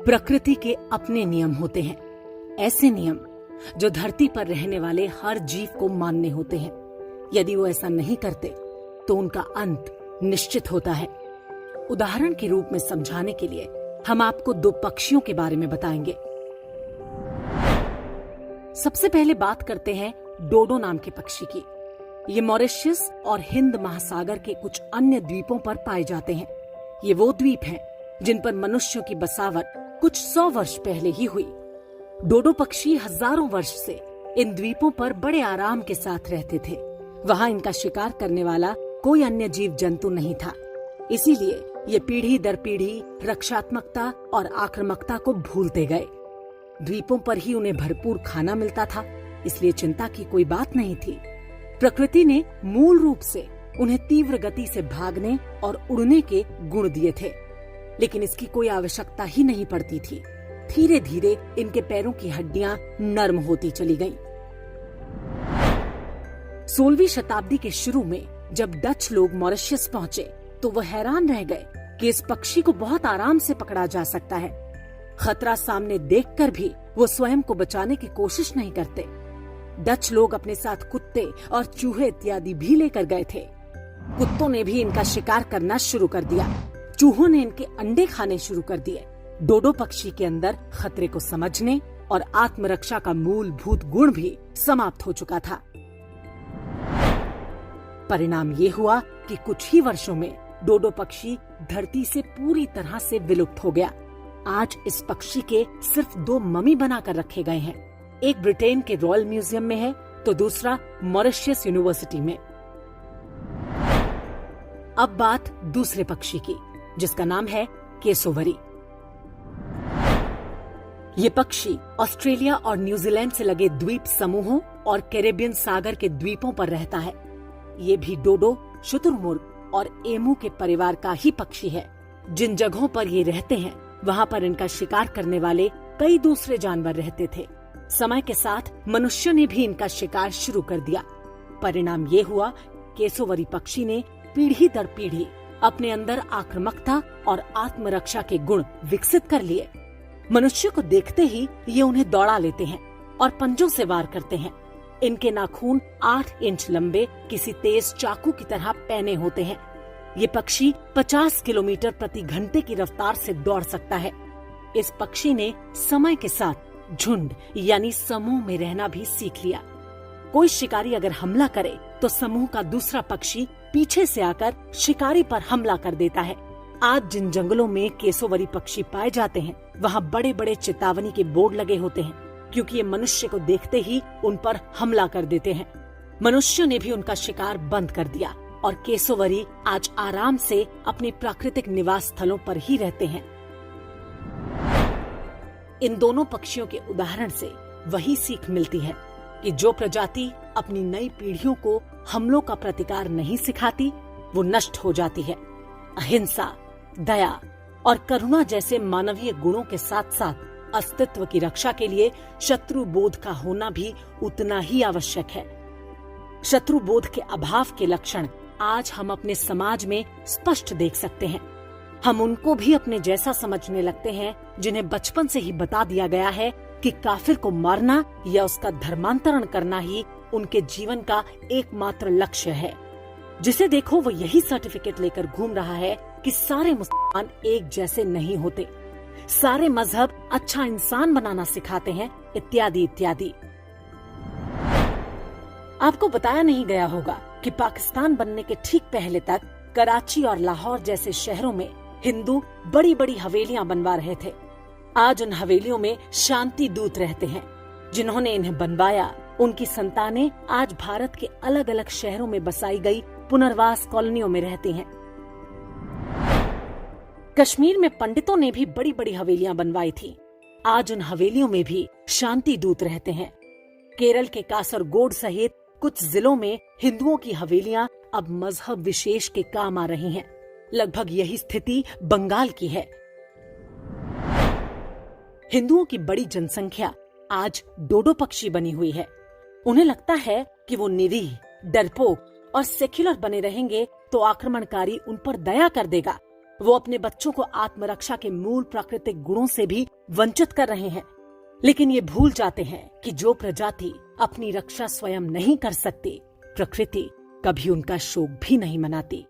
प्रकृति के अपने नियम होते हैं, ऐसे नियम जो धरती पर रहने वाले हर जीव को मानने होते हैं। यदि वो ऐसा नहीं करते तो उनका अंत निश्चित होता है। उदाहरण के रूप में समझाने के लिए हम आपको दो पक्षियों के बारे में बताएंगे। सबसे पहले बात करते हैं डोडो नाम के पक्षी की। ये मॉरिशस और हिंद महासागर के कुछ अन्य द्वीपों पर पाए जाते हैं। ये वो द्वीप हैं जिन पर मनुष्यों की बसावट कुछ 100 वर्ष पहले ही हुई। डोडो पक्षी हजारों वर्ष से इन द्वीपों पर बड़े आराम के साथ रहते थे। वहाँ इनका शिकार करने वाला कोई अन्य जीव जंतु नहीं था, इसीलिए ये पीढ़ी दर पीढ़ी रक्षात्मकता और आक्रामकता को भूलते गए। द्वीपों पर ही उन्हें भरपूर खाना मिलता था, इसलिए चिंता की कोई बात नहीं थी। प्रकृति ने मूल रूप से उन्हें तीव्र गति से भागने और उड़ने के गुण दिए थे, लेकिन इसकी कोई आवश्यकता ही नहीं पड़ती थी। धीरे धीरे इनके पैरों की हड्डियां नर्म होती चली गईं। 16वीं शताब्दी के शुरू में जब डच लोग मॉरिशस पहुंचे तो वह हैरान रह गए कि इस पक्षी को बहुत आराम से पकड़ा जा सकता है। खतरा सामने देखकर भी वो स्वयं को बचाने की कोशिश नहीं करते। डच लोग अपने साथ कुत्ते और चूहे इत्यादि भी लेकर गए थे। कुत्तों ने भी इनका शिकार करना शुरू कर दिया, चूहों ने इनके अंडे खाने शुरू कर दिए। डोडो पक्षी के अंदर खतरे को समझने और आत्मरक्षा का मूलभूत गुण भी समाप्त हो चुका था। परिणाम ये हुआ कि कुछ ही वर्षों में डोडो पक्षी धरती से पूरी तरह से विलुप्त हो गया। आज इस पक्षी के सिर्फ 2 ममी बनाकर रखे गए हैं। एक ब्रिटेन के रॉयल म्यूजियम में है तो दूसरा मॉरिशस यूनिवर्सिटी में। अब बात दूसरे पक्षी की, जिसका नाम है केसोवरी। ये पक्षी ऑस्ट्रेलिया और न्यूजीलैंड से लगे द्वीप समूहों और कैरेबियन सागर के द्वीपों पर रहता है। ये भी डोडो, शुतुरमुर्ग और एमू के परिवार का ही पक्षी है। जिन जगहों पर ये रहते हैं वहाँ पर इनका शिकार करने वाले कई दूसरे जानवर रहते थे। समय के साथ मनुष्य ने भी इनका शिकार शुरू कर दिया। परिणाम ये हुआ केसोवरी पक्षी ने पीढ़ी दर पीढ़ी अपने अंदर आक्रामकता और आत्मरक्षा के गुण विकसित कर लिए। मनुष्य को देखते ही ये उन्हें दौड़ा लेते हैं और पंजों से वार करते हैं। इनके नाखून 8 इंच लंबे किसी तेज चाकू की तरह पैने होते हैं। ये पक्षी 50 किलोमीटर प्रति घंटे की रफ्तार से दौड़ सकता है। इस पक्षी ने समय के साथ झुंड यानी समूह में रहना भी सीख लिया। कोई शिकारी अगर हमला करे तो समूह का दूसरा पक्षी पीछे से आकर शिकारी पर हमला कर देता है। आज जिन जंगलों में केसोवरी पक्षी पाए जाते हैं वहाँ बड़े बड़े चेतावनी के बोर्ड लगे होते हैं, क्योंकि ये मनुष्य को देखते ही उन पर हमला कर देते हैं। मनुष्य ने भी उनका शिकार बंद कर दिया और केसोवरी आज आराम से अपने प्राकृतिक निवास स्थलों पर ही रहते हैं। इन दोनों पक्षियों के उदाहरण से वही सीख मिलती है कि जो प्रजाति अपनी नई पीढ़ियों को हमलों का प्रतिकार नहीं सिखाती वो नष्ट हो जाती है। अहिंसा, दया और करुणा जैसे मानवीय गुणों के साथ साथ अस्तित्व की रक्षा के लिए शत्रु बोध का होना भी उतना ही आवश्यक है। शत्रु बोध के अभाव के लक्षण आज हम अपने समाज में स्पष्ट देख सकते हैं। हम उनको भी अपने जैसा समझने लगते हैं जिन्हें बचपन से ही बता दिया गया है कि काफिर को मारना या उसका धर्मांतरण करना ही उनके जीवन का एकमात्र लक्ष्य है। जिसे देखो वो यही सर्टिफिकेट लेकर घूम रहा है कि सारे मुसलमान एक जैसे नहीं होते, सारे मजहब अच्छा इंसान बनाना सिखाते हैं, इत्यादि इत्यादि। आपको बताया नहीं गया होगा कि पाकिस्तान बनने के ठीक पहले तक कराची और लाहौर जैसे शहरों में हिंदू बड़ी बड़ी हवेलियां बनवा रहे थे। आज उन हवेलियों में शांति दूत रहते हैं। जिन्होंने इन्हें बनवाया उनकी संतानें आज भारत के अलग अलग शहरों में बसाई गई पुनर्वास कॉलोनियों में रहती हैं। कश्मीर में पंडितों ने भी बड़ी बड़ी हवेलियां बनवाई थी। आज उन हवेलियों में भी शांति दूत रहते हैं। केरल के कासरगोड सहित कुछ जिलों में हिंदुओं की हवेलियां अब मजहब विशेष के काम आ रही हैं। लगभग यही स्थिति बंगाल की है। हिंदुओं की बड़ी जनसंख्या आज डोडो पक्षी बनी हुई है। उन्हें लगता है कि वो निरीह, डरपोक और सेक्युलर बने रहेंगे तो आक्रमणकारी उन पर दया कर देगा। वो अपने बच्चों को आत्मरक्षा के मूल प्राकृतिक गुणों से भी वंचित कर रहे हैं। लेकिन ये भूल जाते हैं कि जो प्रजाति अपनी रक्षा स्वयं नहीं कर सकती, प्रकृति कभी उनका शोक भी नहीं मनाती।